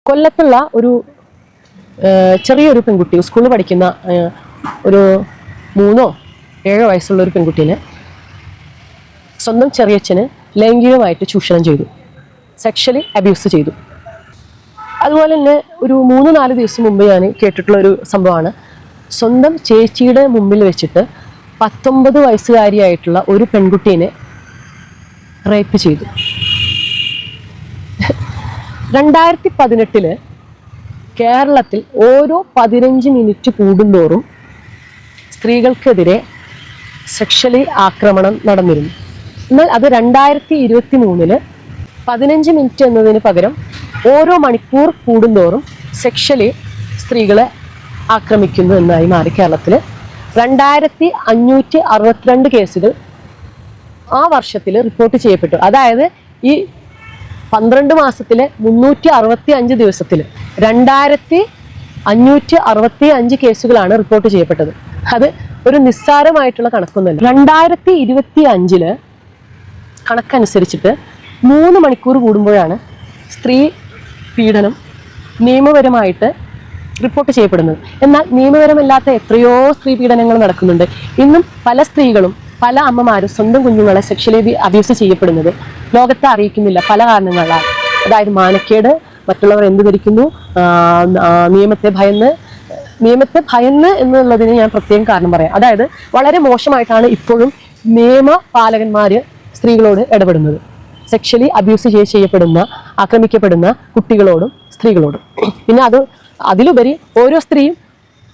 കൊല്ലത്തുള്ള ഒരു ചെറിയൊരു പെൺകുട്ടി സ്കൂളിൽ പഠിക്കുന്ന ഒരു 3-7 വയസ്സുള്ള ഒരു പെൺകുട്ടീനെ സ്വന്തം ചെറിയച്ഛന് ലൈംഗികമായിട്ട് ചൂഷണം ചെയ്തു, സെക്ഷലി അബ്യൂസ് ചെയ്തു. അതുപോലെ തന്നെ ഒരു 3-4 ദിവസം മുമ്പ് ഞാൻ കേട്ടിട്ടുള്ള ഒരു സംഭവമാണ്, സ്വന്തം ചേച്ചിയുടെ മുമ്പിൽ വെച്ചിട്ട് 19 വയസ്സുകാരിയായിട്ടുള്ള ഒരു പെൺകുട്ടീനെ റേപ്പ് ചെയ്തു. 2018 കേരളത്തിൽ ഓരോ 15 മിനിറ്റ് കൂടുന്തോറും സ്ത്രീകൾക്കെതിരെ സെക്ഷലി ആക്രമണം നടന്നിരുന്നു. എന്നാൽ അത് 2023 15 മിനിറ്റ് എന്നതിന് പകരം ഓരോ മണിക്കൂർ കൂടുന്തോറും സെക്ഷലി സ്ത്രീകളെ ആക്രമിക്കുന്നു എന്നായി മാറി. കേരളത്തിൽ 2562 കേസുകൾ ആ വർഷത്തിൽ റിപ്പോർട്ട് ചെയ്യപ്പെട്ടു. അതായത് ഈ 12 മാസത്തിലെ 365 ദിവസത്തിൽ 2565 കേസുകളാണ് റിപ്പോർട്ട് ചെയ്യപ്പെട്ടത്. അത് ഒരു നിസ്സാരമായിട്ടുള്ള കണക്കൊന്നുമല്ല. 2025 കണക്കനുസരിച്ചിട്ട് 3 മണിക്കൂർ കൂടുമ്പോഴാണ് സ്ത്രീ പീഡനം നിയമപരമായിട്ട് റിപ്പോർട്ട് ചെയ്യപ്പെടുന്നത്. എന്നാൽ നിയമപരമല്ലാത്ത എത്രയോ സ്ത്രീ പീഡനങ്ങൾ നടക്കുന്നുണ്ട്. ഇന്നും പല സ്ത്രീകളും പല അമ്മമാരും സ്വന്തം കുഞ്ഞുങ്ങളെ സെക്ഷലി അബ്യൂസ് ചെയ്യപ്പെടുന്നത് ലോകത്തെ അറിയിക്കുന്നില്ല പല കാരണങ്ങളാൽ. അതായത് മാനക്കേട്, മറ്റുള്ളവർ എന്ത് ധരിക്കുന്നു, നിയമത്തെ ഭയന്ന് എന്നുള്ളതിന് ഞാൻ പ്രത്യേകം കാരണം പറയാം. അതായത് വളരെ മോശമായിട്ടാണ് ഇപ്പോഴും നിയമപാലകന്മാർ സ്ത്രീകളോട് ഇടപെടുന്നത്, സെക്ഷലി അബ്യൂസ് ചെയ്യപ്പെടുന്ന ആക്രമിക്കപ്പെടുന്ന കുട്ടികളോടും സ്ത്രീകളോടും. പിന്നെ അതിലുപരി ഓരോ സ്ത്രീയും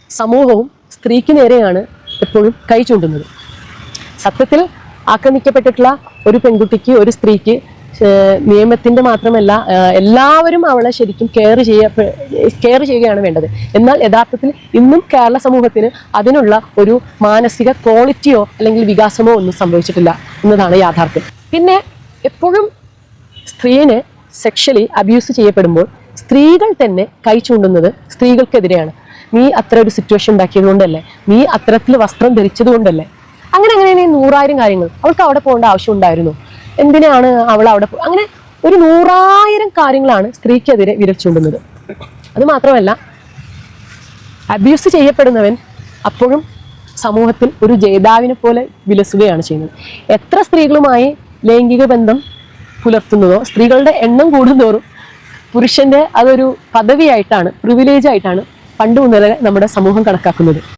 സമൂഹവും സ്ത്രീക്ക് നേരെയാണ് എപ്പോഴും കൈ ചൂണ്ടുന്നത്. സത്യത്തിൽ ആക്രമിക്കപ്പെട്ടിട്ടുള്ള ഒരു പെൺകുട്ടിക്ക്, ഒരു സ്ത്രീക്ക് നിയമത്തിൻ്റെ മാത്രമല്ല എല്ലാവരും അവളെ ശരിക്കും കെയർ ചെയ്യുകയാണ് വേണ്ടത്. എന്നാൽ യഥാർത്ഥത്തിൽ ഇന്നും കേരള സമൂഹത്തിന് അതിനുള്ള ഒരു മാനസിക ക്വാളിറ്റിയോ അല്ലെങ്കിൽ വികാസമോ ഒന്നും സംഭവിച്ചിട്ടില്ല എന്നതാണ് യാഥാർത്ഥ്യം. പിന്നെ എപ്പോഴും സ്ത്രീനെ സെക്ഷലി അബ്യൂസ് ചെയ്യപ്പെടുമ്പോൾ സ്ത്രീകൾ തന്നെ കൈ ചൂണ്ടുന്നത് സ്ത്രീകൾക്കെതിരെയാണ്. നീ അത്ര ഒരു സിറ്റുവേഷൻ ഉണ്ടാക്കിയത് കൊണ്ടല്ലേ, നീ അത്തരത്തിൽ വസ്ത്രം ധരിച്ചത് കൊണ്ടല്ലേ, അങ്ങനെ 100,000 കാര്യങ്ങൾ. അവൾക്ക് അവിടെ പോകേണ്ട ആവശ്യം ഉണ്ടായിരുന്നു, എന്തിനാണ് അവൾ അവിടെ അങ്ങനെ ഒരു 100,000 കാര്യങ്ങളാണ് സ്ത്രീക്കെതിരെ വിരൽ ചൂണ്ടുന്നത്. അതുമാത്രമല്ല, അബ്യൂസ് ചെയ്യപ്പെടുന്നവൻ അപ്പോഴും സമൂഹത്തിൽ ഒരു ജേതാവിനെ പോലെ വിലസുകയാണ് ചെയ്യുന്നത്. എത്ര സ്ത്രീകളുമായി ലൈംഗിക ബന്ധം പുലർത്തുന്നതോ സ്ത്രീകളുടെ എണ്ണം കൂടുന്തോറും പുരുഷന്റെ അതൊരു പദവിയായിട്ടാണ്, പ്രിവിലേജ് ആയിട്ടാണ് പണ്ട് മുതലേ നമ്മുടെ സമൂഹം കണക്കാക്കുന്നത്.